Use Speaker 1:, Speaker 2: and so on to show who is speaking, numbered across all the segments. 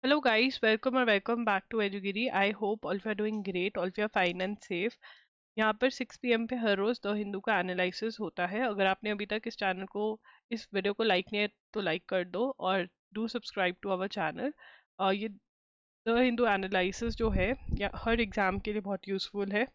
Speaker 1: Hello guys, welcome or welcome back to Edugiri. I hope all of you are doing great, all of you are fine and safe. यहाँ पर 6 PM पे हर रोज the Hindu का analysis होता है। अगर आपने अभी तक इस चैनल को इस वीडियो को लाइक नहीं है तो लाइक कर दो और do subscribe to our channel. ये द हिंदू एनालिसिस जो है या हर एग्जाम के लिए बहुत यूजफुल है।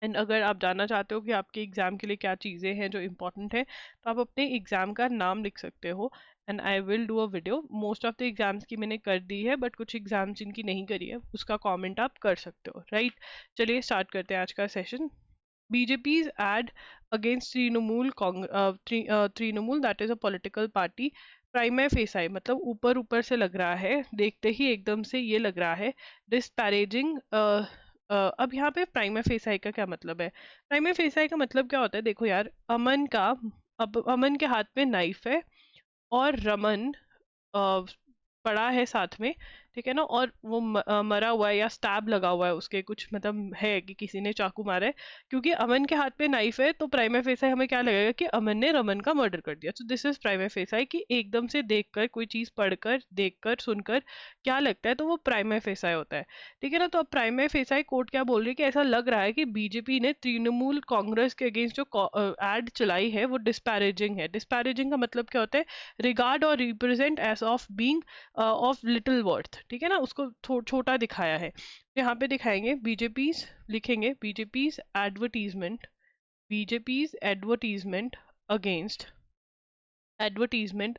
Speaker 1: एंड अगर आप जानना चाहते हो कि आपके एग्ज़ाम के लिए क्या चीज़ें हैं जो इम्पोर्टेंट है तो आप अपने एग्ज़ाम का नाम लिख सकते हो। And I will do a video. Most of the exams की मैंने कर दी है बट कुछ एग्जाम्स जिनकी नहीं करी है उसका कमेंट आप कर सकते हो, राइट। चलिए स्टार्ट करते हैं आज का session. BJP's ad against Trinamool that is a political party prima facie, मतलब ऊपर ऊपर से लग रहा है, देखते ही एकदम से ये लग रहा है डिस्पैरेजिंग। अब यहाँ पे प्राइमे फेसाई का क्या मतलब है? प्राइमे फेसाई का मतलब क्या होता है? देखो यार, अब अमन के हाथ में नाइफ है और रमन पड़ा है साथ में, ठीक है ना, और वो मरा हुआ है या स्टैब लगा हुआ है, उसके कुछ मतलब है कि किसी ने चाकू मारा है। क्योंकि अमन के हाथ में नाइफ है तो प्राइमा फेसाई हमें क्या लगेगा कि अमन ने रमन का मर्डर कर दिया। तो दिस इज प्राइमा फेसाई कि एकदम से देखकर कोई चीज पढ़कर देखकर सुनकर क्या लगता है तो वो प्राइमा फेसाई होता है, ठीक है ना। तो अब प्राइमा फेसाई कोर्ट क्या बोल रही है कि ऐसा लग रहा है कि बीजेपी ने तृणमूल कांग्रेस के अगेंस्ट जो एड चलाई है वो डिस्पैरेजिंग है। डिस्पैरेजिंग का मतलब क्या होता है? रिगार्ड और represent as of being of little worth, ठीक है ना, उसको छोटा दिखाया है। यहाँ पे दिखाएंगे बीजेपीज, लिखेंगे BJP's advertisement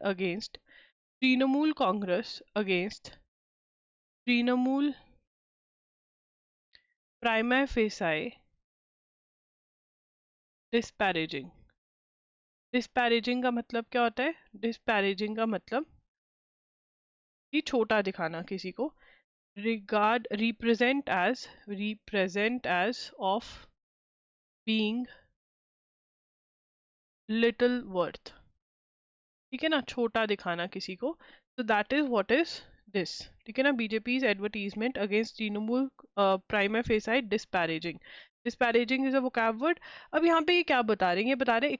Speaker 1: against Trinamool Congress against Trinamool prima facie disparaging. Disparaging का मतलब क्या होता है? डिस्पैरेजिंग का मतलब कि छोटा दिखाना किसी को। Represent as of being little worth, ठीक है ना, छोटा दिखाना किसी को। तो that is what is this, ठीक है ना। BJP advertisement against Trinamool prima facie disparaging. Disparaging is a vocab word. अब यहाँ पे ये क्या बता रहे हैं? ये बता रहे हैं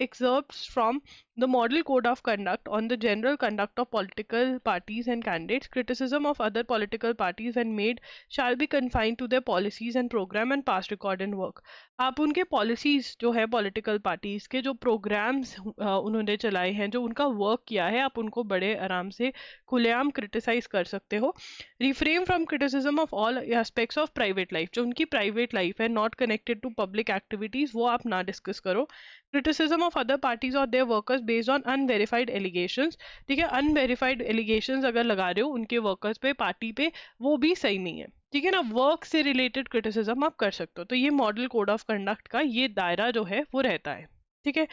Speaker 1: एक्सर्प्ट्स from the model code of conduct on the general conduct of political parties and candidates, criticism of other political parties when made shall be confined to their policies and program and past record and work। आप उनके policies जो है political parties के जो programmes उन्होंने चलाए हैं, जो उनका वर्क किया है, आप उनको बड़े आराम से खुलेआम क्रिटिसाइज कर सकते हो। Reframe from criticism of all aspects of private life, जो उनकी प्राइवेट लाइफ है not connected to public activities, वो आप ना डिस्कस करो। क्रिटिसिज्म ऑफ अदर पार्टीज और their workers based on unverified allegations, ठीक है, अनवेरीफाइड एलिगेशंस अगर लगा रहे हो उनके वर्कर्स पे, पार्टी पे, वो भी सही नहीं है, ठीक है ना। वर्क से रिलेटेड क्रिटिसिज्म आप कर सकते हो। तो ये मॉडल कोड ऑफ कंडक्ट का ये दायरा जो है वो रहता है, ठीक है।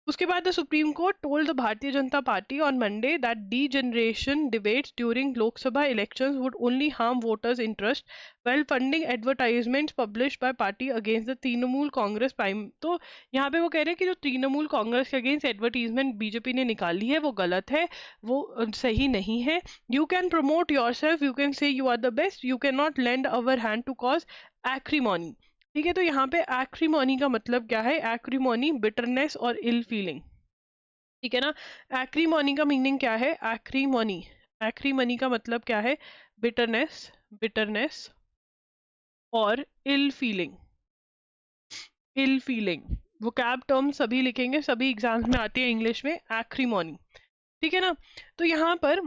Speaker 1: उसके बाद the supreme court told the Bharatiya Janata party on Monday that D-generation debates during Lok Sabha elections would only harm voters interest while funding advertisements published by party against the Trinamool Congress prime. तो यहाँ पे वो कह रहे हैं कि जो तृणमूल कांग्रेस के अगेंस्ट एडवर्टीजमेंट बीजेपी ने निकाली है वो गलत है, वो सही नहीं है। You can promote yourself, you can say you are the best, you can not lend our hand to cause acrimony, ठीक है। तो यहाँ पे एक्रीमोनी का मतलब क्या है? एक्रीमोनी बिटरनेस और इल फीलिंग, ठीक है ना। एक्रीमोनी का मीनिंग क्या है? एक्रीमोनी का मतलब क्या है? बिटरनेस और इल फीलिंग वो कैब टर्म सभी लिखेंगे, सभी एग्जाम्स में आती है इंग्लिश में, एक्रीमोनी, ठीक है ना। तो यहाँ पर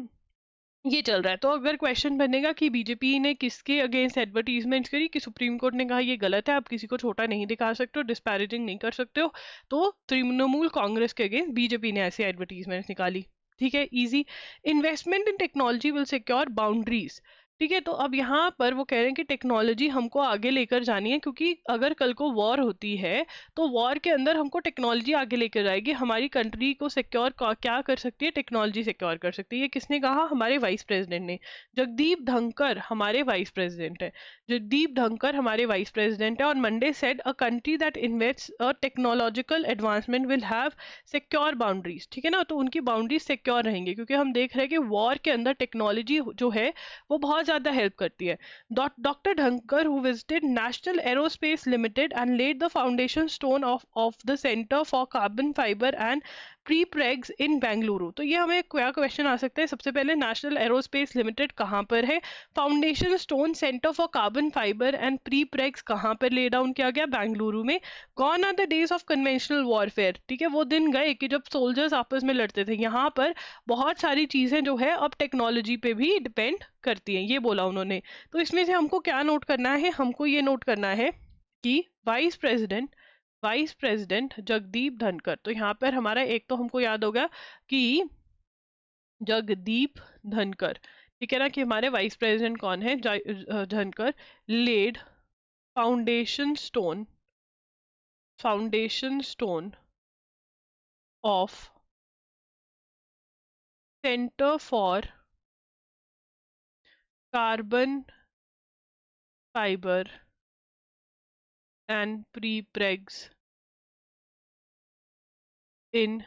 Speaker 1: ये चल रहा है। तो अगर क्वेश्चन बनेगा कि बीजेपी ने किसके अगेंस्ट एडवर्टीजमेंट्स करी, कि सुप्रीम कोर्ट ने कहा ये गलत है, आप किसी को छोटा नहीं दिखा सकते हो, डिस्पैरेजिंग नहीं कर सकते हो, तो तृणमूल कांग्रेस के अगेंस्ट बीजेपी ने ऐसी एडवर्टीजमेंट्स निकाली, ठीक है, easy. Investment in technology will secure boundaries, ठीक है। तो अब यहाँ पर वो कह रहे हैं कि टेक्नोलॉजी हमको आगे लेकर जानी है, क्योंकि अगर कल को वॉर होती है तो वॉर के अंदर हमको टेक्नोलॉजी आगे लेकर जाएगी। हमारी कंट्री को सिक्योर क्या कर सकती है? टेक्नोलॉजी सिक्योर कर सकती है। ये किसने कहा? हमारे वाइस प्रेसिडेंट ने। जगदीप धनखड़ हमारे वाइस प्रेसिडेंट है। जगदीप धनखड़ हमारे वाइस प्रेसिडेंट है। On Monday said a country that invests a technological advancement will have secure boundaries, ठीक है ना। तो उनकी बाउंड्रीज सिक्योर रहेंगी, क्योंकि हम देख रहे हैं कि वॉर के अंदर टेक्नोलॉजी जो है वो बहुत ज़्यादा हेल्प करती है। Doctor Dhankhar who visited National Aerospace Limited and laid the foundation stone of the Center for Carbon Fiber and prepregs in Bengaluru. तो ये हमें क्या क्वेश्चन आ सकता है, सबसे पहले नेशनल एरोस्पेस लिमिटेड कहाँ पर है, foundation stone centre for carbon fibre and prepregs कहाँ पर ले डाउन किया गया, बेंगलुरु में। Gone are the days of conventional warfare, ठीक है, वो दिन गए कि जब सोल्जर्स आपस में लड़ते थे। यहाँ पर बहुत सारी चीजें जो है अब टेक्नोलॉजी पे भी डिपेंड करती हैं, ये बोला उन्होंने। तो इसमें से हमको क्या नोट करना है, हमको ये नोट करना है कि वाइस प्रेसिडेंट जगदीप धनखड़। तो यहाँ पर हमारा एक तो हमको याद होगा कि जगदीप धनखड़, ठीक है ना, कि हमारे वाइस प्रेसिडेंट कौन है, Dhankhar. Laid foundation stone of centre for carbon fibre and prepregs in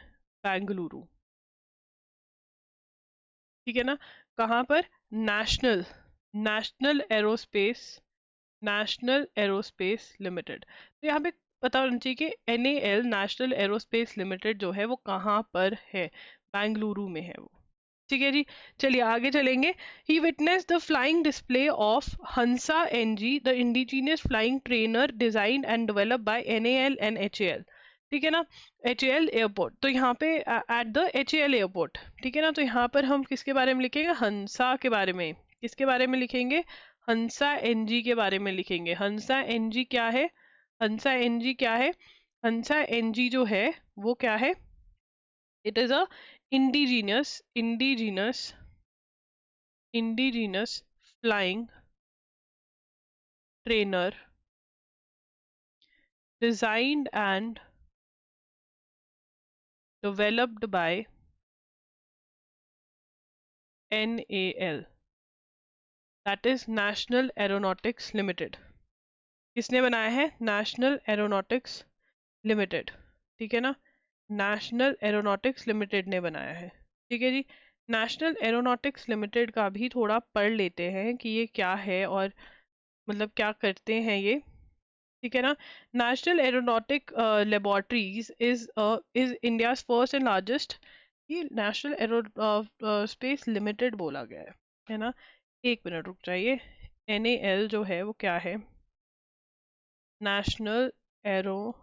Speaker 1: Bengaluru, ठीक है ना। कहाँ पर, नेशनल एरोस्पेस लिमिटेड। तो यहाँ पे पता होना चाहिए कि NAL नेशनल एरोस्पेस लिमिटेड जो है वो कहाँ पर है, बेंगलुरु में है वो, ठीक है जी। चलिए आगे चलेंगे। He witness the flying display of Hansa NG, the indigenous flying trainer design and develop by NAL and HAL, ठीक है ना, HAL एयरपोर्ट। तो यहाँ पे एट द HAL एयरपोर्ट, ठीक है ना। तो यहाँ पर हम किसके बारे में लिखेंगे, हंसा के बारे में। किसके बारे में लिखेंगे, हंसा NG के बारे में लिखेंगे। हंसा NG क्या है, हंसा NG क्या है, हंसा NG जो है वो क्या है, it is a indigenous flying trainer designed and developed by NAL, that is National Aeronautics Limited। किसने बनाया है, नेशनल एरोनॉटिक्स लिमिटेड, ठीक है ना, नेशनल एरोनॉटिक्स लिमिटेड ने बनाया है, ठीक है जी। नेशनल एरोनॉटिक्स लिमिटेड का भी थोड़ा पढ़ लेते हैं कि ये क्या है और मतलब क्या करते हैं ये, ठीक है ना। National aeronautic laboratories is India's first and largest, ये नेशनल एरो स्पेस लिमिटेड बोला गया है ना। एक मिनट रुक जाइए, NAL जो है वो क्या है, national aeronautics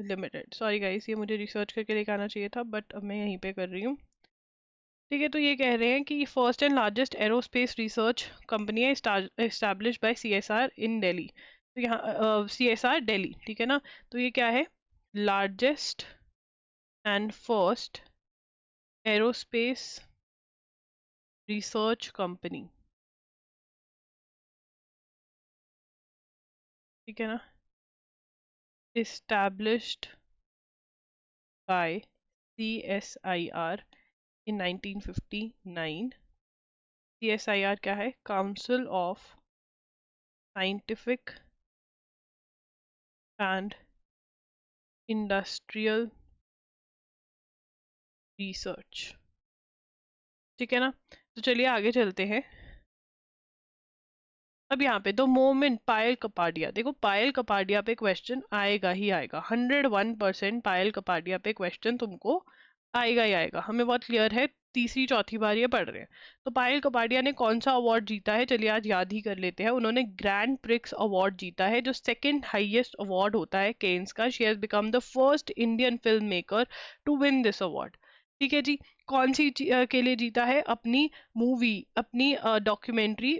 Speaker 1: limited. Sorry guys, ये मुझे रिसर्च करके दिखाना चाहिए था बट अब मैं यहीं पे कर रही हूँ, ठीक है। तो ये कह रहे हैं कि first and largest aerospace research company है, एस्टैब्लिश बाय CSR इन दिल्ली। तो यहाँ CSR दिल्ली, ठीक है ना। तो ये क्या है, largest and first aerospace research company, ठीक है ना, established by CSIR in 1959। CSIR क्या है, council of scientific and industrial research, ठीक है ना। तो चलिए आगे चलते हैं। अब यहाँ पे द मोमेंट पायल कपाडिया, देखो पायल कपाडिया पे क्वेश्चन आएगा ही आएगा, 101% पायल कपाडिया पे क्वेश्चन तुमको आएगा ही आएगा, हमें बहुत क्लियर है, तीसरी चौथी बार ये पढ़ रहे हैं। तो पायल कपाडिया ने कौन सा अवार्ड जीता है, चलिए आज याद ही कर लेते हैं। उन्होंने ग्रैंड प्रिक्स अवार्ड जीता है, जो सेकंड हाईएस्ट अवार्ड होता है केन्स का। She has become the first Indian film maker to win this award, ठीक है जी। कौन सी के लिए जीता है, अपनी मूवी, अपनी documentary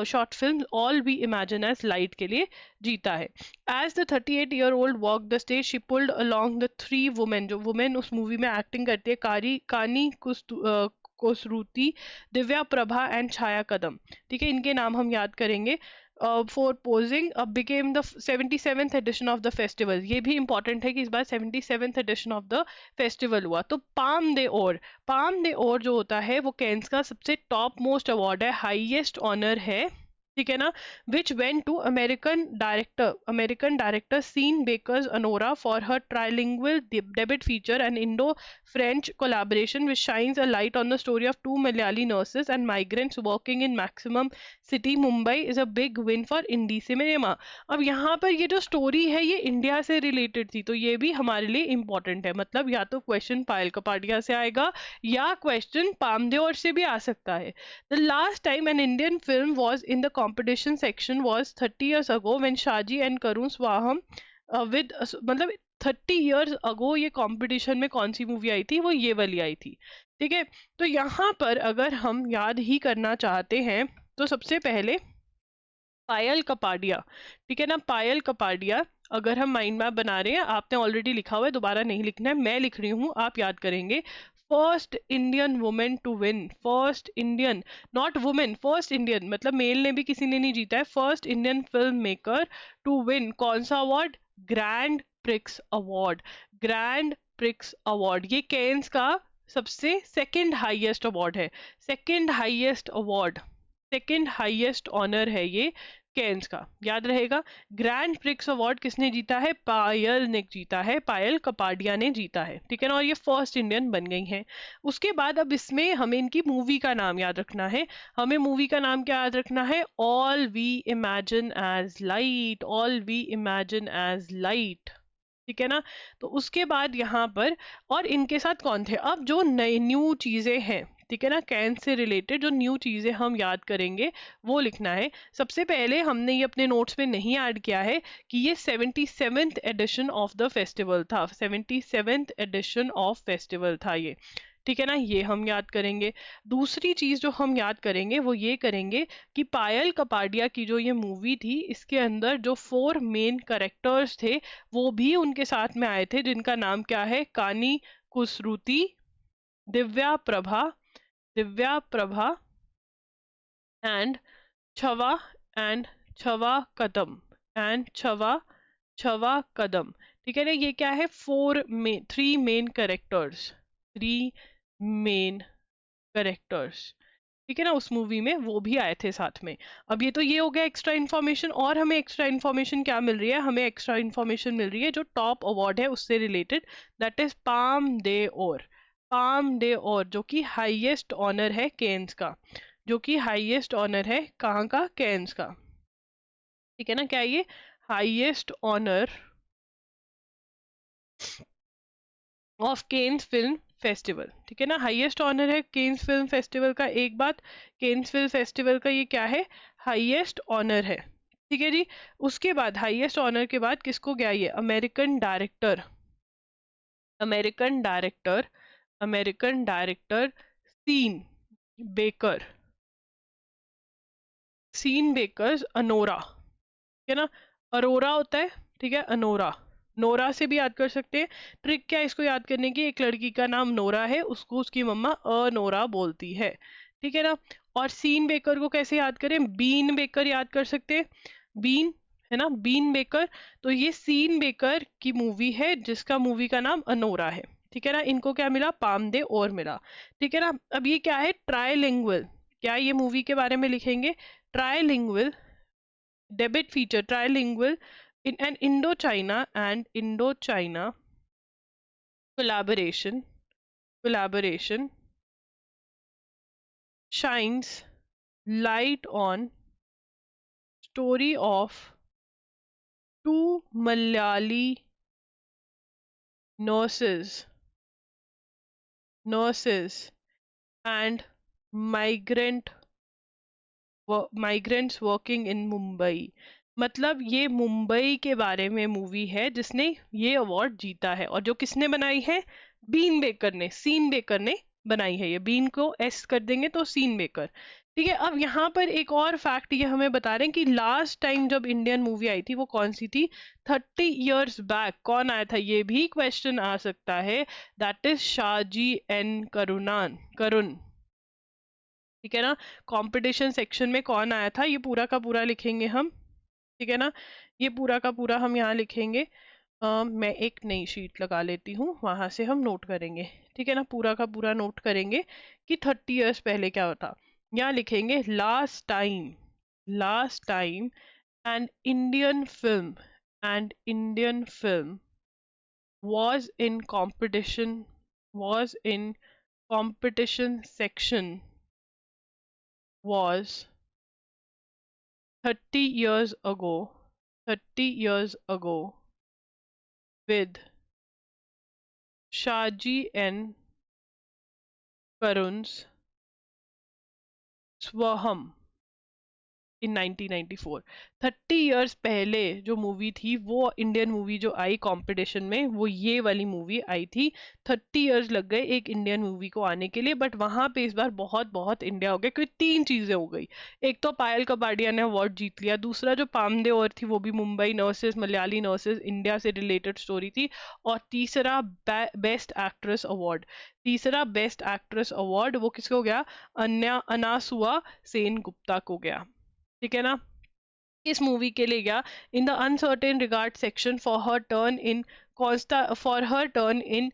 Speaker 1: short film all we imagine as light के लिए जीता है। As the 38-year-old walk the stage, she pulled along the 3 women, जो वुमेन उस मूवी में एक्टिंग करती है, कानी कोसरूती, दिव्या प्रभा एंड छाया कदम, ठीक है, इनके नाम हम याद करेंगे। For posing became the 77th edition of the festival, ये भी इंपॉर्टेंट है कि इस बार 77th edition of the festival हुआ। तो पाम दे ओर जो होता है वो कैंस का सबसे टॉप मोस्ट अवार्ड है, हाईएस्ट ऑनर है ठीक है ना, which went to American director Sean Baker's Anora for her trilingual debut feature and Indo French collaboration which shines a light on the story of two Malayali nurses and migrants working in maximum city Mumbai is a big win for indie cinema. अब यहाँ पर ये जो story है ये India से related थी, तो ये भी हमारे लिए इम्पोर्टेंट है। मतलब या तो क्वेश्चन पायल कपाडिया से आएगा या क्वेश्चन पामदेव से भी आ सकता है। The last time an Indian film was in the competition section was 30 years ago when Shaji and Karun Swaham मतलब 30 years ago ये कंपटीशन में कौन सी मूवी आई थी, वो ये वाली आई थी। ठीक है, तो यहाँ पर अगर हम याद ही करना चाहते हैं तो सबसे पहले पायल कपाडिया, ठीक है ना, पायल कपाडिया अगर हम माइंड मैप बना रहे हैं, आपने ऑलरेडी लिखा हुआ है, दोबारा नहीं लिखना है, मैं लिख रही हूँ, आप याद करेंगे। First Indian women to win, first Indian, not women, first Indian, मतलब मेल ने भी किसी ने नहीं जीता है, first Indian film maker to win कौन सा award, grand prix award. Grand prix award ये कैन्स का सबसे सेकंड हाईएस्ट अवार्ड है, second highest award, second highest honour है ये कैन्स का, याद रहेगा। ग्रैंड प्रिक्स अवार्ड किसने जीता है, पायल ने जीता है, पायल कपाडिया ने जीता है, ठीक है ना, और ये फर्स्ट इंडियन बन गई हैं। उसके बाद अब इसमें हमें इनकी मूवी का नाम याद रखना है, हमें मूवी का नाम क्या याद रखना है, all we imagine as light, all we imagine as light, ठीक है ना। तो उसके बाद यहाँ पर और इनके साथ कौन थे, अब जो नई न्यू चीजें हैं, ठीक है ना, कैन से रिलेटेड जो न्यू चीजें हम याद करेंगे वो लिखना है। सबसे पहले हमने ये अपने नोट्स में नहीं ऐड किया है कि ये 77th edition of the festival था, 77th एडिशन ऑफ फेस्टिवल था ये, ठीक है ना, ये हम याद करेंगे। दूसरी चीज जो हम याद करेंगे वो ये करेंगे कि पायल कपाडिया की जो ये मूवी थी इसके अंदर जो 4 मेन कैरेक्टर्स थे वो भी उनके साथ में आए थे, जिनका नाम क्या है, Kani Kusruti, Divya Prabha, Divya Prabha and Chhaya, and Chhaya Kadam, and Chhaya, Chhaya Kadam, ठीक है ना। ये क्या है, 3 मेन कैरेक्टर्स, 3 मेन कैरेक्टर्स, ठीक है ना, उस मूवी में वो भी आए थे साथ में। अब ये तो ये हो गया एक्स्ट्रा इन्फॉर्मेशन, और हमें एक्स्ट्रा इन्फॉर्मेशन क्या मिल रही है, हमें एक्स्ट्रा इन्फॉर्मेशन मिल रही है जो टॉप अवार्ड है उससे related, that is palm day और, पाम डे और जो कि हाईएस्ट ऑनर है कैन्स का, जो कि हाईएस्ट ऑनर है कहाँ का, कैन्स का, ठीक है ना, क्या ये highest honour of Cannes film festival, ठीक है ना, हाईएस्ट ऑनर है केन्स फिल्म फेस्टिवल का। एक बात, केन्स फिल्म फेस्टिवल का ये क्या है, हाईएस्ट ऑनर है, ठीक है जी। उसके बाद हाईएस्ट ऑनर के बाद किसको गया ये, American director, American director, American director Sean Baker, Sean Baker's Anora, ठीक है ना, अरोरा होता है, ठीक है, अनोरा, नोरा से भी याद कर सकते हैं। ट्रिक क्या है इसको याद करने की, एक लड़की का नाम नोरा है, उसको उसकी मम्मा अनोरा बोलती है, ठीक है ना। और सीन बेकर को कैसे याद करें, बीन बेकर याद कर सकते हैं, बीन है ना, बीन बेकर। तो ये सीन बेकर की मूवी है जिसका मूवी का नाम अनोरा है, ठीक है ना। इनको क्या मिला, पामदे और मिला, ठीक है ना। अब ये क्या है, ट्राइलिंगुअल, क्या ये मूवी के बारे में लिखेंगे, trilingual debit feature, trilingual in an Indochina and Indochina collaboration shines light on story of two Malayali nurses and migrants working in Mumbai. मतलब ये मुंबई के बारे में मूवी है जिसने ये अवार्ड जीता है, और जो किसने बनाई है, बीन बेकर ने, सीन बेकर ने बनाई है। ये बीन को एस कर देंगे तो सीन बेकर, ठीक है। अब यहाँ पर एक और फैक्ट ये हमें बता रहे हैं कि लास्ट टाइम जब इंडियन मूवी आई थी वो कौन सी थी, 30 years बैक कौन आया था, ये भी क्वेश्चन आ सकता है, दैट इज शाहजी एन करुण, ठीक है ना। कंपटीशन सेक्शन में कौन आया था, ये पूरा का पूरा लिखेंगे हम, ठीक है ना, ये पूरा का पूरा हम यहाँ लिखेंगे। मैं एक नई शीट लगा लेती हूँ, वहां से हम नोट करेंगे, ठीक है ना, पूरा का पूरा नोट करेंगे कि 30 years पहले क्या होता। यहाँ लिखेंगे last time, last time an Indian film was in competition was in competition section was 30 years ago 30 years ago with Shaji N. Karun's Swaham in 1994। 30 years पहले जो मूवी थी वो इंडियन मूवी जो आई कंपटीशन में वो ये वाली मूवी आई थी। 30 इयर्स लग गए एक इंडियन मूवी को आने के लिए, बट वहां पे इस बार बहुत बहुत इंडिया हो गया क्योंकि तीन चीजें हो गई। एक तो पायल कपाडिया ने अवार्ड जीत लिया, दूसरा जो पामदे और थी वो भी Mumbai nurses Malayali nurses India से रिलेटेड स्टोरी थी, और तीसरा बेस्ट एक्ट्रेस अवार्ड। तीसरा बेस्ट एक्ट्रेस अवार्ड वो किसको हो गया? अनासुआ सेन गुप्ता को गया। ठीक है ना? इस मूवी के लिए गया in the uncertain regard section for her turn in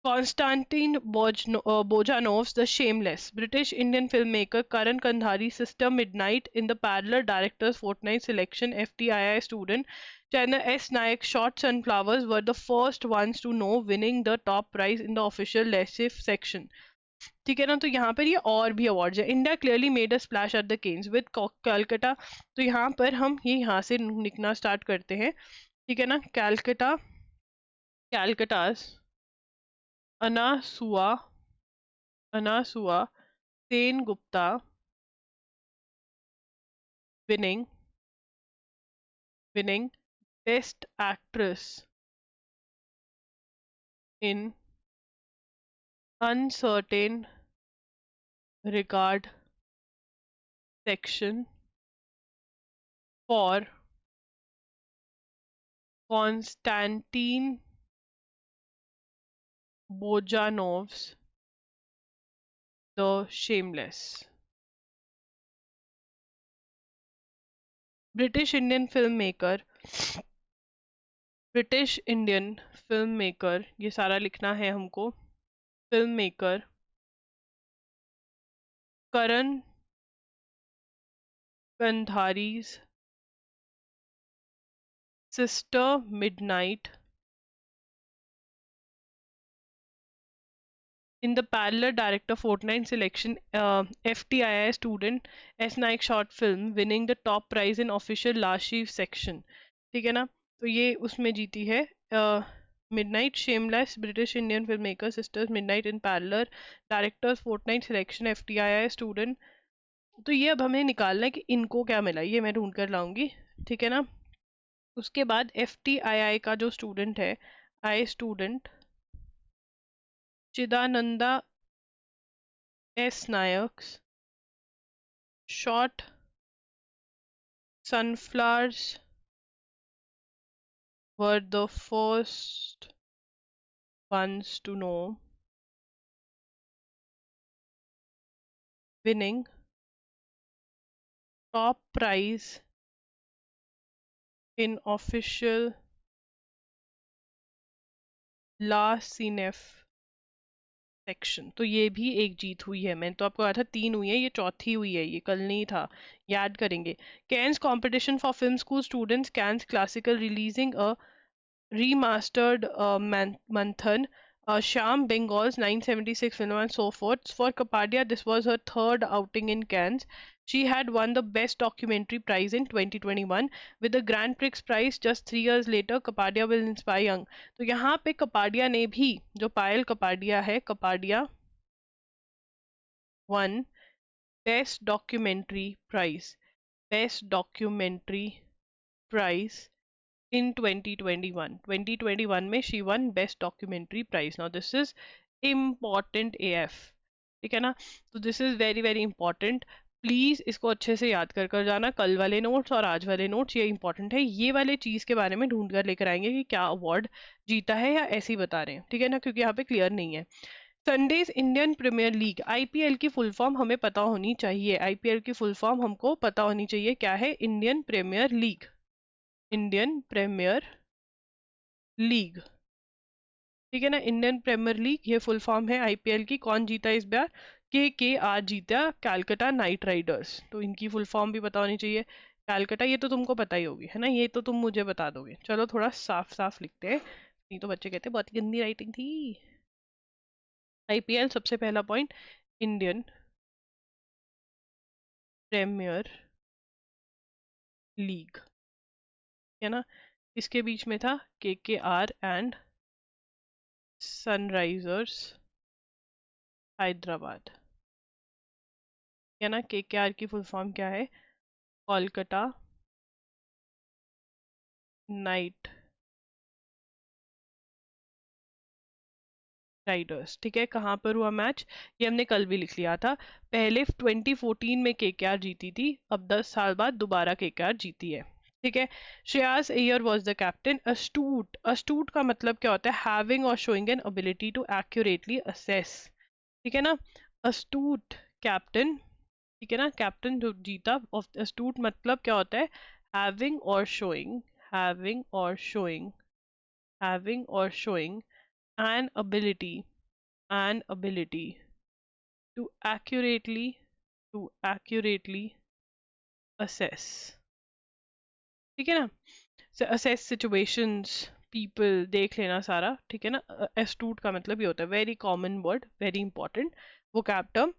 Speaker 1: Konstantin Bojanov's The Shameless. British Indian filmmaker Karan Kandhari Sister Midnight in the Parallel Directors Fortnight Selection FTII student China S. Nayak Short Sunflowers were the first ones to know, winning the top prize in the official Lessif section. ठीक है ना? तो यहाँ पर ये और भी awards है। India clearly made a splash at the Cannes with Calcutta. तो यहाँ पर हम ये यहाँ से लिखना स्टार्ट करते हैं। ठीक है ना? Calcutta Calcutta's Anasua Sen Gupta winning best actress in un certain regard section for Konstantin Bojanov's The Shameless. British Indian filmmaker ये सारा लिखना है हमको। Filmmaker Karan Kandhari's Sister Midnight in the Parallel Director Fortnight Selection FTII student S Naik short film winning the top prize in official Lashiv section. ठीक है ना? तो ये उसमें जीती है Midnight Shameless British Indian filmmaker Sisters Midnight in Parallel Directors Fortnight Selection FTII student। तो ये अब हमें निकालना है कि इनको क्या मिला, ये मैं ढूंढ कर लाऊंगी। ठीक है ना? उसके बाद FTII का जो स्टूडेंट है I student चिदानंदा S Nayak's short Sunflowers were the first ones to know, winning top prize in official La Cinef section. तो ये भी एक जीत हुई है। मैंने तो आपको कहा था 3 हुई है, ये चौथी हुई है, ये कल नहीं था, याद करेंगे। Cannes competition for film school students Cannes classical releasing a remastered Manthan, Sham Bengal's 976 film and so forth. For Kapadia, this was her third outing in Cannes. She had won the Best Documentary Prize in 2021 with the Grand Prix Prize just 3 years later. Kapadia will inspire young. तो यहाँ पे कपाडिया ने भी, जो पायल कपाडिया है, Kapadia won Best Documentary Prize. Best Documentary Prize in 2021 में she won best documentary prize. Now this is important AF, ठीक है ना? तो this is very very important. Please इसको अच्छे से याद कर कर जाना। कल वाले नोट्स और आज वाले नोट्स ये इंपॉर्टेंट है। ये वाले चीज के बारे में ढूंढ कर लेकर आएंगे कि क्या अवार्ड जीता है या ऐसे ही बता रहे हैं, ठीक है ना? क्योंकि यहाँ पे क्लियर नहीं है। Sundays Indian premier league, IPL की फुल फॉर्म हमें पता होनी चाहिए। आईपीएल की फुल फॉर्म हमको पता होनी चाहिए क्या है? Indian premier league. Indian premier league, ठीक है ना? इंडियन प्रीमियर लीग ये फुल फॉर्म है आईपीएल की। कौन जीता इस बार? KKR जीता कैलकाटा नाइट राइडर्स। तो इनकी फुल फॉर्म भी पता होनी चाहिए। कैलकाटा ये तो तुमको पता ही होगी है ना, ये तो तुम मुझे बता दोगे। चलो थोड़ा साफ साफ लिखते हैं, नहीं तो बच्चे कहते हैं बहुत ही गंदी राइटिंग थी। IPL सबसे पहला पॉइंट, इंडियन प्रीमियर लीग, है ना। इसके बीच में था KKR एंड सनराइजर्स हैदराबाद, है ना। KKR की फुल फॉर्म क्या है? Kolkata night Riders. ठीक है, कहाँ पर हुआ मैच? ये हमने कल भी लिख लिया था। पहले 2014 में KKR जीती थी, अब 10 साल बाद दोबारा KKR जीती है। ठीक है। Shreyas Iyer was the captain. Astute, astute का मतलब क्या होता है? Having or showing an ability to accurately assess. ठीक है ना, अस्तूट कैप्टन। ठीक है ना, कैप्टन जो जीता। ऑफ अस्तूट मतलब क्या होता है? Having or showing, having or showing, having or showing an ability, an ability to accurately, to accurately assess। ठीक है ना, assess situations, people, देख लेना सारा। ठीक है ना, astute का मतलब ये होता है, very common word, very important वो कैप टर्म।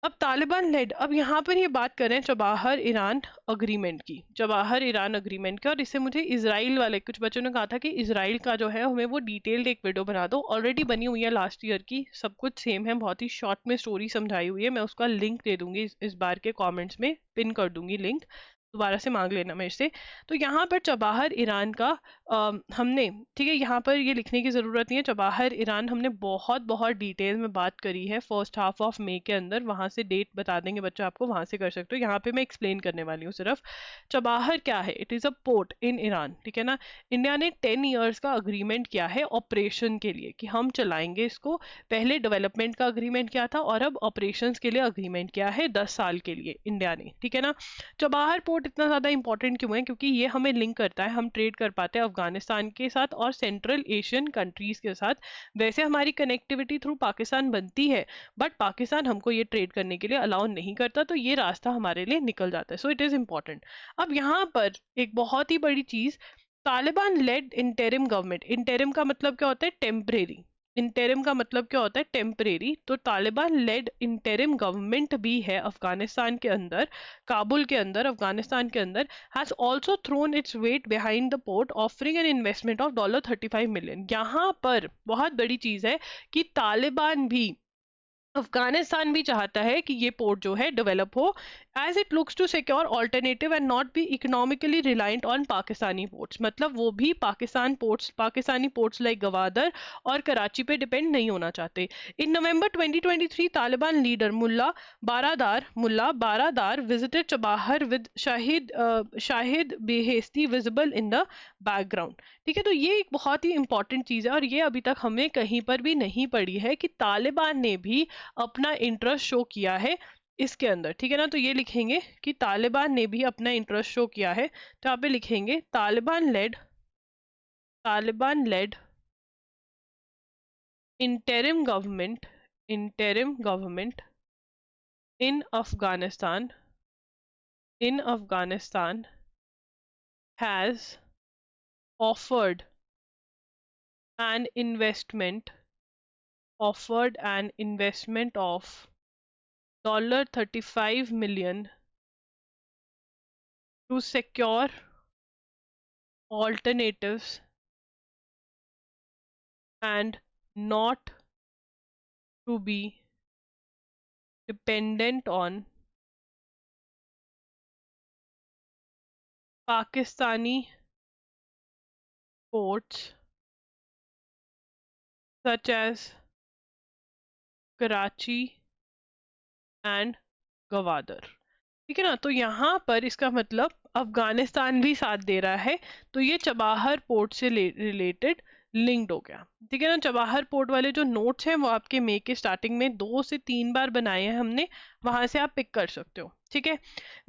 Speaker 1: अब तालिबान लेड, अब यहाँ पर ये बात करें चबाहर ईरान अग्रीमेंट की, चबाहर ईरान अग्रीमेंट की। और इससे मुझे इसराइल वाले कुछ बच्चों ने कहा था कि इसराइल का जो है हमें वो डिटेल्ड एक वीडियो बना दो। ऑलरेडी बनी हुई है लास्ट ईयर की, सब कुछ सेम है, बहुत ही शॉर्ट में स्टोरी समझाई हुई है। मैं उसका लिंक दे दूंगी इस बार के कॉमेंट्स में, पिन कर दूंगी लिंक, दोबारा से मांग लेना मेरे से। तो यहाँ पर चबाहर ईरान का हमने, ठीक है, यहाँ पर ये लिखने की ज़रूरत नहीं है, चबाहर ईरान हमने बहुत बहुत डिटेल में बात करी है फर्स्ट हाफ ऑफ मई के अंदर। वहाँ से डेट बता देंगे बच्चों आपको, वहाँ से कर सकते हो। यहाँ पे मैं एक्सप्लेन करने वाली हूँ सिर्फ। चबाहर क्या है? It is a port in Iran. ठीक है ना, इंडिया ने 10 ईयर्स का अग्रीमेंट किया है ऑपरेशन के लिए, कि हम चलाएंगे इसको। पहले डेवलपमेंट का अग्रीमेंट किया था और अब ऑपरेशन के लिए अग्रीमेंट किया है 10 साल के लिए इंडिया ने। ठीक है ना, चबाहर पोर्ट इतना ज़्यादा इंपॉर्टेंट क्यों है? क्योंकि ये हमें लिंक करता है, हम ट्रेड कर पाते हैं अफगानिस्तान के साथ और सेंट्रल एशियन कंट्रीज के साथ। वैसे हमारी कनेक्टिविटी थ्रू पाकिस्तान बनती है, बट पाकिस्तान हमको ये ट्रेड करने के लिए अलाउ नहीं करता, तो ये रास्ता हमारे लिए निकल जाता है। So it is important. अब यहाँ पर एक बहुत ही बड़ी चीज़, Taliban led interim government. Interim का मतलब क्या होता है? टेम्परेरी। इंटरिम का मतलब क्या होता है? टेम्परेरी। तो तालिबान लेड इंटरिम गवर्नमेंट भी है अफगानिस्तान के अंदर, काबुल के अंदर, अफगानिस्तान के अंदर। Has also thrown its weight behind the port, offering an investment of $35 million. यहाँ पर बहुत बड़ी चीज है कि तालिबान भी, अफगानिस्तान भी चाहता है कि ये पोर्ट जो है डेवलप हो, as it looks to secure alternative and not be economically reliant on Pakistani ports. मतलब वो भी पाकिस्तानी पोर्ट्स लाइक गवादर और कराची पे डिपेंड नहीं होना चाहते। In November 2023 Taliban leader Mullah Baradar visited Chabahar with Shahid Beheshti visible in the background. ठीक है, तो ये एक बहुत ही इंपॉर्टेंट चीज है और ये अभी तक हमें कहीं पर भी नहीं पड़ी है कि तालिबान ने भी अपना इंटरेस्ट शो किया है इसके अंदर। ठीक है ना, तो ये लिखेंगे कि तालिबान ने भी अपना इंटरेस्ट शो किया है। तो यहाँ पे लिखेंगे Taliban led interim government in Afghanistan has offered an investment of $35 million to secure alternatives and not to be dependent on Pakistani ports such as Karachi and Gwadar. ठीक है ना, तो यहाँ पर इसका मतलब अफगानिस्तान भी साथ दे रहा है, तो ये चबाहर पोर्ट से रिलेटेड लिंक्ड हो गया। ठीक है ना, चबाहर पोर्ट वाले जो नोट्स हैं वो आपके मई के स्टार्टिंग में 2 से 3 बार बनाए हैं हमने, वहां से आप पिक कर सकते हो। ठीक है।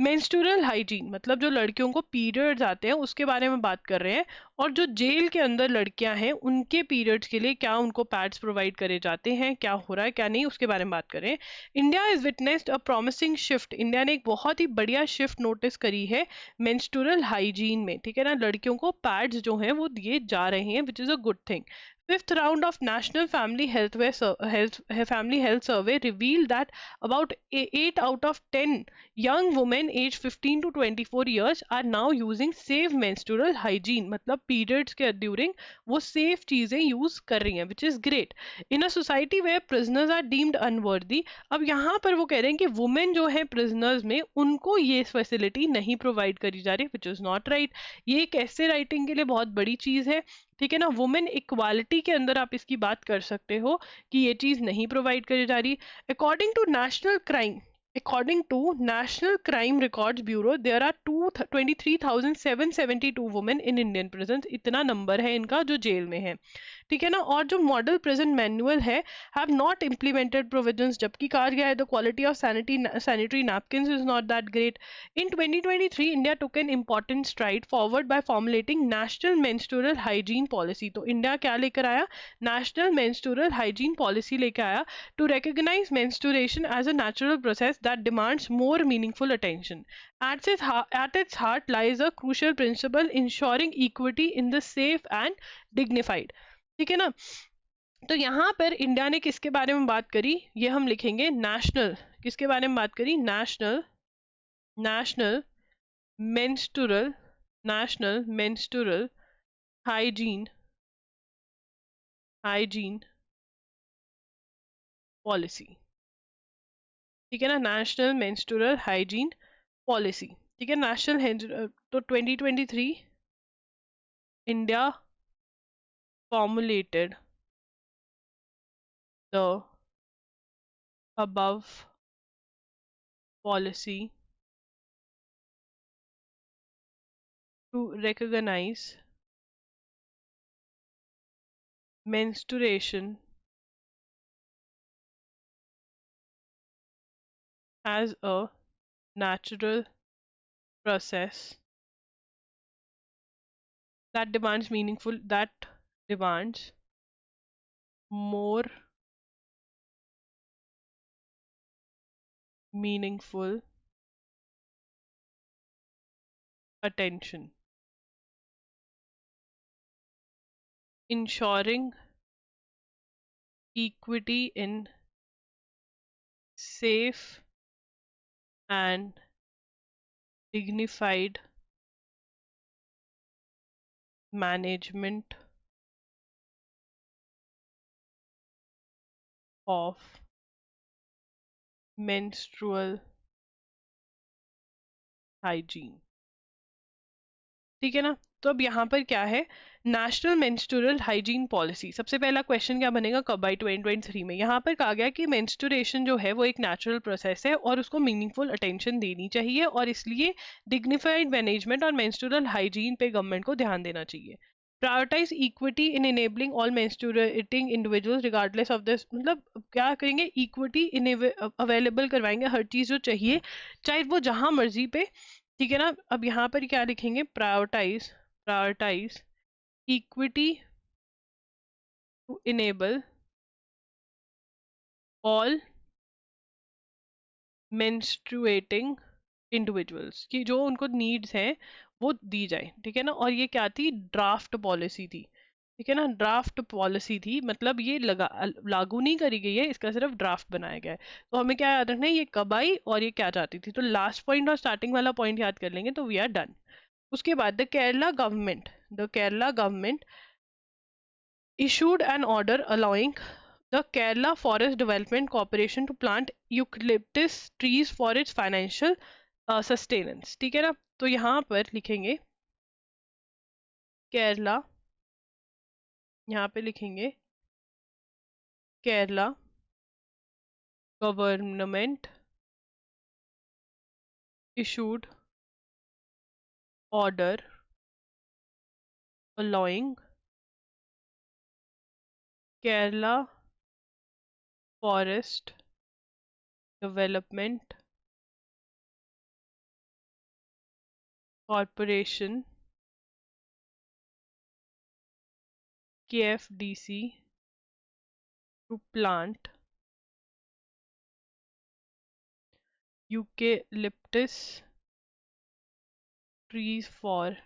Speaker 1: मेंस्ट्रुअल हाइजीन मतलब जो लड़कियों को पीरियड्स आते हैं उसके बारे में बात कर रहे हैं, और जो जेल के अंदर लड़कियां हैं उनके पीरियड्स के लिए क्या उनको पैड्स प्रोवाइड करे जाते हैं, क्या हो रहा है क्या नहीं, उसके बारे में बात कर रहे हैं। India is witnessed a promising shift, India ने एक बहुत ही बढ़िया शिफ्ट नोटिस करी है मेंस्ट्रुअल हाइजीन में, ठीक है ना। लड़कियों को पैड्स जो हैं वो दिए जा रहे हैं, which is a good thing. Fifth round of National Family Health Survey revealed that about 8 out of 10 young women aged 15 to 24 years are now using safe menstrual hygiene, मतलब periods के during वो safe चीजें use कर रही हैं, which is great. In a society where prisoners are deemed unworthy, अब यहाँ पर वो कह रहे हैं कि women जो है prisoners में उनको ये facility नहीं provide करी जा रही, which is not right. ये एक ऐसे writing के लिए बहुत बड़ी चीज है, ठीक है ना। वुमेन इक्वालिटी के अंदर आप इसकी बात कर सकते हो कि ये चीज नहीं प्रोवाइड करी जा रही। According to national crime According to National Crime Records Bureau, there are 23,772 women in Indian prisons. इतना नंबर है इनका जो जेल में है, ठीक है ना। और जो मॉडल प्रिजन मैनुअल है हैव नॉट इम्प्लीमेंटेड प्रोविजंस, जबकि कहा गया है the quality of sanitary napkins is not that great. In 2023 India took an important STRIDE forward bye formulating national menstrual hygiene policy. तो इंडिया क्या लेकर आया, नेशनल मेंस्ट्रुअल हाइजीन पॉलिसी लेकर आया to recognize menstruation as a natural process that demands more meaningful attention. At its heart lies a crucial principle ensuring equity in the safe and dignified. ठीक है ना। तो यहाँ पर इंडिया ने किसके बारे में बात करी, ये हम लिखेंगे नेशनल, किसके बारे में बात करी, national national menstrual national menstrual hygiene hygiene policy, ठीक है ना। नेशनल मेंस्ट्रुअल हाइजीन पॉलिसी, ठीक है। तो 2023 India formulated the above policy to recognize menstruation as a natural process that demands more meaningful attention, ensuring equity in safe and dignified management of menstrual hygiene, ठीक है ना। तो अब यहाँ पर क्या है, नेशनल मेंस्ट्रुअल हाइजीन पॉलिसी। सबसे पहला क्वेश्चन क्या बनेगा, कब आई 2023 में। यहाँ पर कहा गया कि मेंस्ट्रुएशन जो है वो एक नेचुरल प्रोसेस है और उसको मीनिंगफुल अटेंशन देनी चाहिए, और इसलिए डिग्निफाइड मैनेजमेंट और मेंस्ट्रुअल हाइजीन पे गवर्नमेंट को ध्यान देना चाहिए। Prioritise equity in enabling all menstruating individuals regardless of this, मतलब क्या करेंगे, इक्विटी अवेलेबल करवाएंगे, हर चीज जो चाहिए चाहे वो जहां मर्जी पे, ठीक है ना। अब यहाँ पर क्या लिखेंगे, prioritise prioritise equity to enable all menstruating individuals, कि जो उनको नीड्स हैं वो दी जाए, ठीक है ना। और ये क्या थी, ड्राफ्ट पॉलिसी थी, ठीक है ना। ड्राफ्ट पॉलिसी थी मतलब ये लागू नहीं करी गई है, इसका सिर्फ ड्राफ्ट बनाया गया है। तो हमें क्या याद रखना है, ये कब आई और ये क्या चाहती थी। तो लास्ट पॉइंट और स्टार्टिंग वाला पॉइंट याद कर लेंगे तो वी आर डन। उसके बाद the Kerala government issued an order allowing the Kerala Forest Development Corporation to plant eucalyptus trees for its financial sustenance, ठीक है ना। तो यहाँ पर लिखेंगे केरला, यहाँ पे लिखेंगे Kerala government issued order allowing Kerala Forest Development Corporation, KFDC, to plant eucalyptus trees for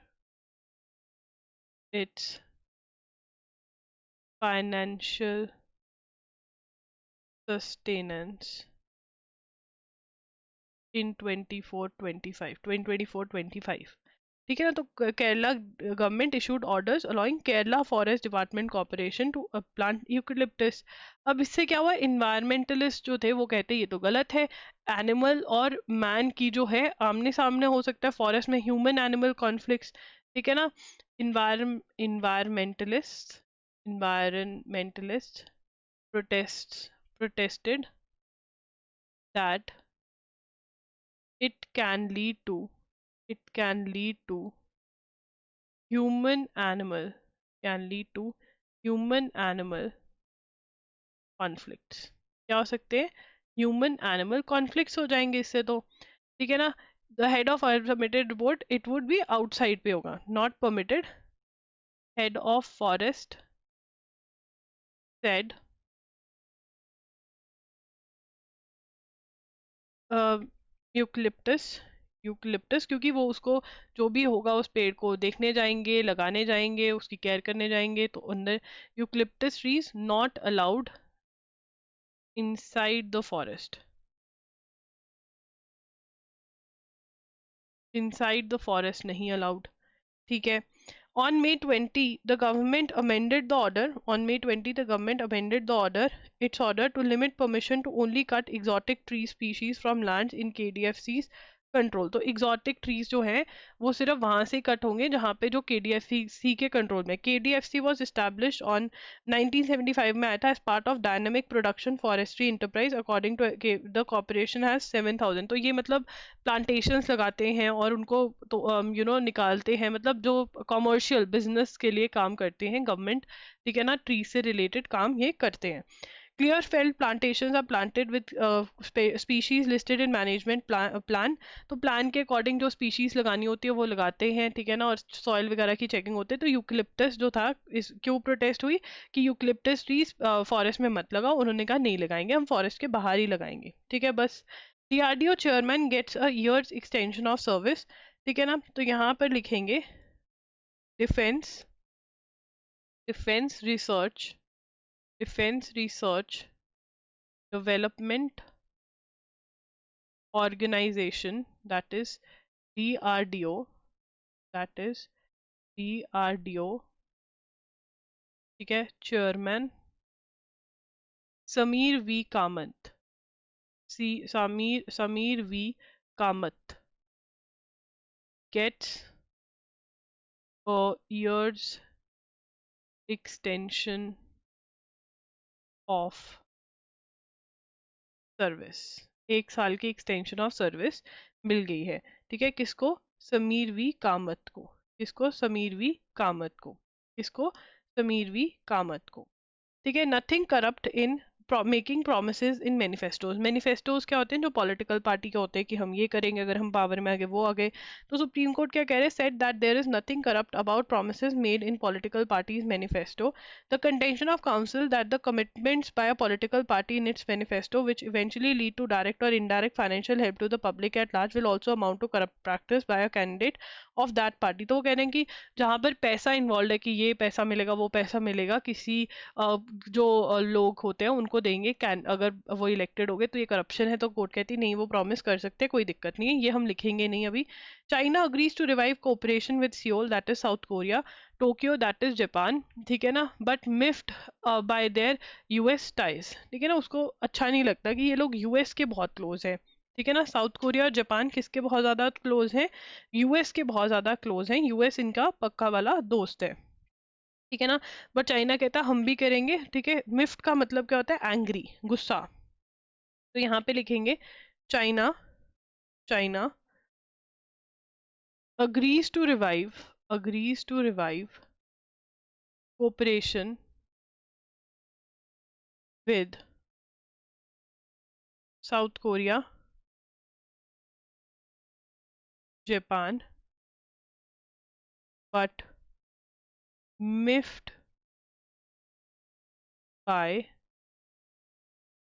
Speaker 1: its financial sustenance in 2024-25 ठीक है ना। तो Kerala government issued orders allowing Kerala forest department corporation to plant eucalyptus. अब इससे क्या हुआ, इन्वायरमेंटलिस्ट जो थे वो कहते ये तो गलत है, एनिमल और मैन की जो है आमने सामने हो सकता है फॉरेस्ट में, ह्यूमन एनिमल कॉन्फ्लिक्ट्स, ठीक है ना। Environmentalist environmentalists protested that it can lead to it can lead to human animal can lead to human animal conflicts। क्या हो सकते हैं, ह्यूमन एनिमल कॉन्फ्लिक्ट्स हो जाएंगे इससे तो, ठीक है ना। The head of submitted report it would be outside पे होगा, not permitted. Head of forest said eucalyptus eucalyptus, क्योंकि वो उसको जो भी होगा उस पेड़ को देखने जाएंगे, लगाने जाएंगे, उसकी केयर करने जाएंगे, तो अंदर eucalyptus trees not allowed inside the forest, inside the forest नहीं अलाउड, ठीक है। On May 20, the government amended the order. On May 20, the government amended the order. Its order to limit permission to only cut exotic tree species from lands in KDFC's control. तो exotic trees जो हैं वो सिर्फ वहां से cut होंगे जहां पे जो केडीएफसी के कंट्रोल में। केडीएफसी वाज एस्टैब्लिश्ड ऑन 1975 में आया था as part of dynamic production forestry enterprise. According to the corporation has 7,000। तो ये मतलब प्लांटेशंस लगाते हैं और उनको तो निकालते हैं, मतलब जो कॉमर्शियल बिजनेस के लिए काम करते हैं गवर्नमेंट, ठीक है ना, ट्री से रिलेटेड काम ये करते हैं। Clearfield plantations are planted with species listed in management plan। तो प्लान के अकॉर्डिंग जो स्पीशीज लगानी होती है वो लगाते हैं, ठीक है ना, और सॉइल वगैरह की चेकिंग होती है। तो यूक्लिप्टस जो था, इस क्यों प्रोटेस्ट हुई कि यूक्लिप्टस ट्रीज फॉरेस्ट में मत लगाओ, उन्होंने कहा नहीं लगाएंगे, हम फॉरेस्ट के बाहर ही लगाएंगे, ठीक है बस। DRDO chairman gets a years extension of service, ठीक है ना। तो यहाँ पर लिखेंगे defence defence research defence research development organization, that is DRDO, that is DRDO, ठीक है। Chairman Sameer V Kamath, Sameer V Kamath gets a year's extension of service, 1 साल की एक्सटेंशन ऑफ सर्विस मिल गई है, ठीक है। किसको, समीर वी कामत को, किसको, समीर वी कामत को, किसको, समीर वी कामत को, ठीक है। Nothing corrupt in making promises in manifestos. Manifestos क्या होते हैं, जो पॉलिटिकल पार्टी के होते हैं कि हम ये करेंगे अगर हम पावर में आ गए, वो आ गए। तो सुप्रीम कोर्ट क्या कह रहे हैं, said that there is nothing corrupt about promises made in political parties manifesto. The contention of council that the commitments by a political party in its manifesto which eventually lead to direct or indirect financial help to the public at large will also amount to corrupt practice by a candidate of that party. तो वो कह रहे हैं कि जहां पर पैसा involve है कि ये पैसा मिलेगा वो पैसा मिलेगा, किसी जो लोग होते हैं उनको देंगे, कैन अगर वो इलेक्टेड हो गए, तो ये करप्शन है। तो कोर्ट कहती नहीं, वो प्रॉमिस कर सकते हैं, कोई दिक्कत नहीं है, ये हम लिखेंगे नहीं अभी। China agrees to revive cooperation with Seoul, that is South Korea, Tokyo that is Japan, ठीक है ना, but miffed by their US ties, ठीक है ना। उसको अच्छा नहीं लगता कि ये लोग यूएस के बहुत क्लोज है, ठीक है ना। साउथ कोरिया और जापान किसके बहुत ज्यादा क्लोज हैं, यूएस के बहुत ज्यादा क्लोज हैं, यूएस इनका पक्का वाला दोस्त है, ठीक है ना। बट चाइना कहता है हम भी करेंगे, ठीक है। मिफ्ट का मतलब क्या होता है, एंग्री, गुस्सा। तो यहाँ पे लिखेंगे China China agrees to revive cooperation with South Korea, Japan, but miffed by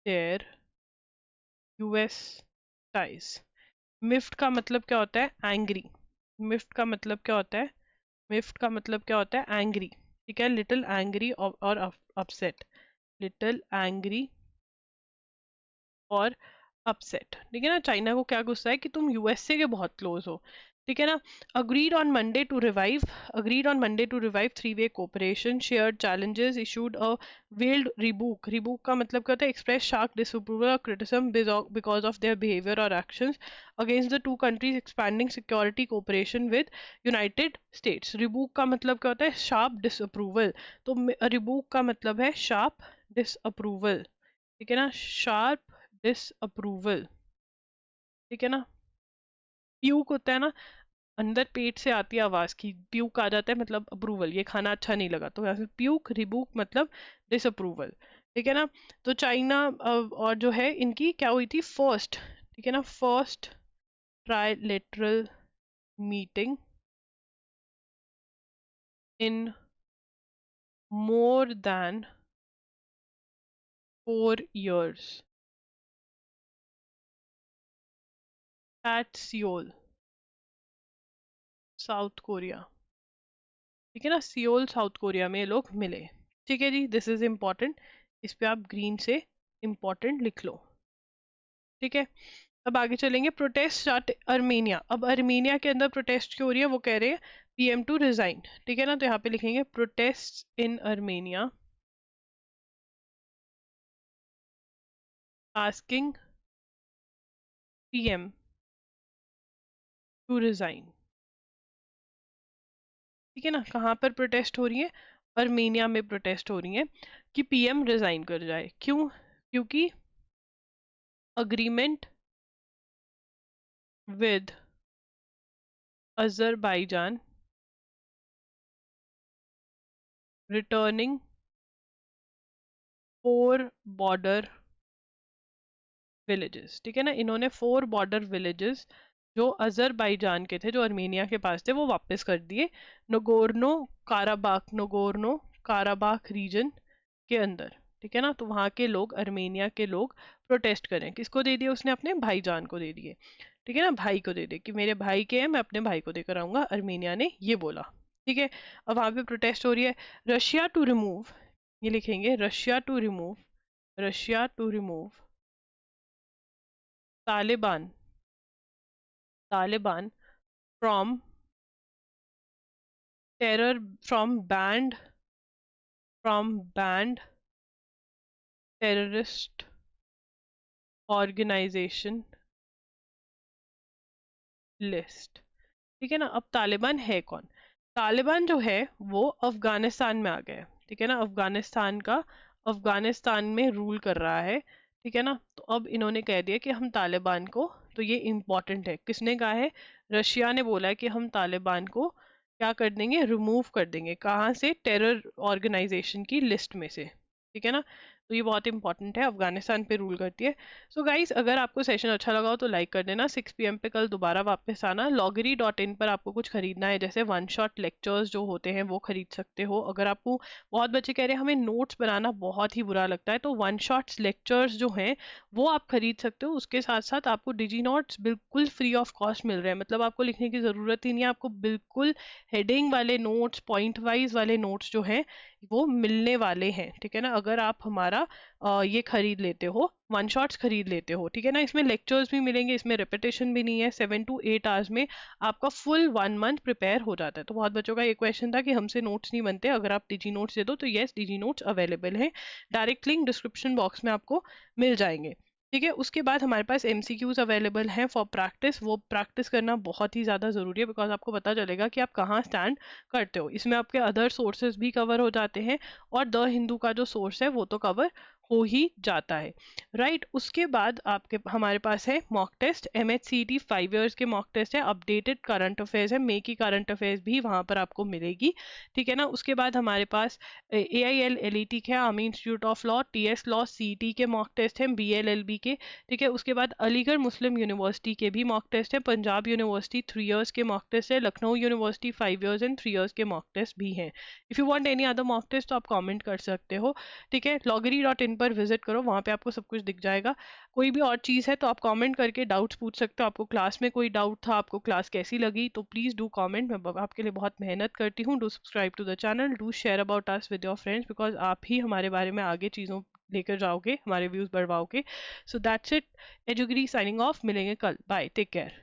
Speaker 1: their US ties. मिफ्ट का मतलब क्या होता है? एंग्री. मिफ्ट का मतलब क्या होता है? मिफ्ट का मतलब क्या होता है? एंग्री. ठीक है, लिटिल एंग्री और अपसेट. लिटिल एंग्री और अपसेट. ठीक है ना, चाइना को क्या गुस्सा है कि तुम यूएसए के बहुत क्लोज हो. ठीक है ना. Agreed on Monday to revive 3-way cooperation, shared challenges, issued a veiled rebuke. Rebuke का मतलब क्या होता है? Express sharp disapproval or criticism because of their behaviour or actions against the two countries expanding security cooperation with United States. Rebuke का मतलब क्या होता है? Sharp disapproval. तो रिबूक का मतलब है शार्प डिसअप्रूवल. ठीक है ना, शार्प डिसअप्रूवल. ठीक है ना. प्यूक होता है ना, अंदर पेट से आती है आवाज की, प्यूक आ जाता है मतलब अप्रूवल, ये खाना अच्छा नहीं लगा, तो यहाँ से प्यूक. रिबूक मतलब डिसअप्रूवल. ठीक है ना. तो चाइना और जो है इनकी क्या हुई थी? फर्स्ट. ठीक है ना, first trilateral meeting in more than 4 years at Seoul, South Korea. ठीक है ना, सियोल साउथ कोरिया में लोग मिले. ठीक है जी, दिस इज इम्पोर्टेंट. इस पे आप ग्रीन से इम्पोर्टेंट लिख लो. ठीक है. अब आगे चलेंगे. Protest start Armenia. अब अर्मेनिया के अंदर प्रोटेस्ट क्यों हो रही है? वो कह रहे हैं PM टू रिजाइन. ठीक है ना, तो यहाँ पे लिखेंगे protest in Armenia asking PM to resign. ठीक है ना. कहाँ पर प्रोटेस्ट हो रही है? अर्मेनिया में प्रोटेस्ट हो रही है कि PM रिजाइन कर जाए. क्यों? क्योंकि agreement with Azerbaijan returning 4 border villages. ठीक है ना, इन्होंने 4 बॉर्डर विलेजेस जो अजरबैजान के थे, जो अर्मेनिया के पास थे, वो वापस कर दिए नगोर्नो काराबाख रीजन के अंदर. ठीक है ना, तो वहाँ के लोग, अर्मेनिया के लोग प्रोटेस्ट करें. किसको दे दिए उसने? अपने भाईजान को दे दिए. ठीक है ना, भाई को दे दिए कि मेरे भाई के हैं, मैं अपने भाई को देकर आऊंगा. अर्मेनिया ने ये बोला. ठीक है. अब वहाँ पे प्रोटेस्ट हो रही है. रशिया टू रिमूव, ये लिखेंगे Russia to remove Taliban from terror from banned terrorist organisation list. ठीक है ना. अब तालिबान है कौन? तालिबान जो है वो अफगानिस्तान में आ गया है. ठीक है ना, अफगानिस्तान में रूल कर रहा है. ठीक है ना, तो अब इन्होंने कह दिया कि हम तालिबान को, तो ये इम्पोर्टेंट है, किसने कहा है? रशिया ने बोला है कि हम तालिबान को क्या कर देंगे? रिमूव कर देंगे. कहाँ से? टेरर ऑर्गेनाइजेशन की लिस्ट में से. ठीक है ना, तो ये बहुत इंपॉर्टेंट है, अफगानिस्तान पे रूल करती है. सो गाइस, अगर आपको सेशन अच्छा लगा हो तो लाइक कर देना. 6 PM पे कल दोबारा वापस आना. loggery.in पर आपको कुछ खरीदना है, जैसे 1 shot लेक्चर्स जो होते हैं वो खरीद सकते हो. अगर आपको, बहुत बच्चे कह रहे हैं हमें नोट्स बनाना बहुत ही बुरा लगता है, तो 1 shot लेक्चर्स जो हैं वो आप खरीद सकते हो. उसके साथ साथ आपको डिजी नोट्स बिल्कुल फ्री ऑफ कॉस्ट मिल रहे हैं. मतलब आपको लिखने की ज़रूरत ही नहीं है, आपको बिल्कुल हेडिंग वाले नोट्स, पॉइंट वाइज वाले नोट्स जो हैं वो मिलने वाले हैं. ठीक है ना, अगर आप हमारा ये खरीद लेते हो, 1 shots खरीद लेते हो. ठीक है ना, इसमें लेक्चर्स भी मिलेंगे, इसमें रिपीटेशन भी नहीं है. 7 to 8 आवर्स में आपका फुल 1 month प्रिपेयर हो जाता है. तो बहुत बच्चों का ये क्वेश्चन था कि हमसे नोट्स नहीं बनते. अगर आप डिजी नोट्स दे दो तो यस, डिजी नोट्स अवेलेबल है. डायरेक्ट लिंक डिस्क्रिप्शन बॉक्स में आपको मिल जाएंगे. ठीक है. उसके बाद हमारे पास MCQs अवेलेबल हैं फॉर प्रैक्टिस. वो प्रैक्टिस करना बहुत ही ज़्यादा ज़रूरी है, बिकॉज आपको पता चलेगा कि आप कहाँ स्टैंड करते हो. इसमें आपके अदर सोर्सेज भी कवर हो जाते हैं और द हिंदू का जो सोर्स है वो तो कवर हो ही जाता है, राइट। उसके बाद आपके हमारे पास है मॉक टेस्ट, MHCET 5 ईयर्स के मॉक टेस्ट है, अपडेटेड करंट अफेयर्स है, मे की करंट अफेयर्स भी वहां पर आपको मिलेगी, ठीक है ना। उसके बाद हमारे पास AIL LET है, army institute of law, TS law CT के मॉक टेस्ट है, BLLB के, ठीक है। उसके बाद अलीगढ़ मुस्लिम यूनिवर्सिटी के भी मॉक टेस्ट है, पंजाब यूनिवर्सिटी 3 ईयर्स के मॉक टेस्ट है, Lucknow university 5 years and 3 years के मॉक टेस्ट भी हैं। If you want any other mock test तो आप कमेंट कर सकते हो, ठीक है। loggery.in पर विजिट करो, वहां पे आपको सब कुछ दिख जाएगा। कोई भी और चीज़ है तो आप कमेंट करके डाउट्स पूछ सकते हो। आपको क्लास में कोई डाउट था, आपको क्लास कैसी लगी, तो प्लीज़ डू कमेंट। मैं आपके लिए बहुत मेहनत करती हूँ। Do subscribe to the channel, do share about us with your friends, because आप ही हमारे बारे में आगे चीज़ों लेकर जाओगे, हमारे व्यूज़ बढ़वाओगे। सो दैट्स इट, एजुगिरी साइनिंग ऑफ, मिलेंगे कल, बाय, टेक केयर।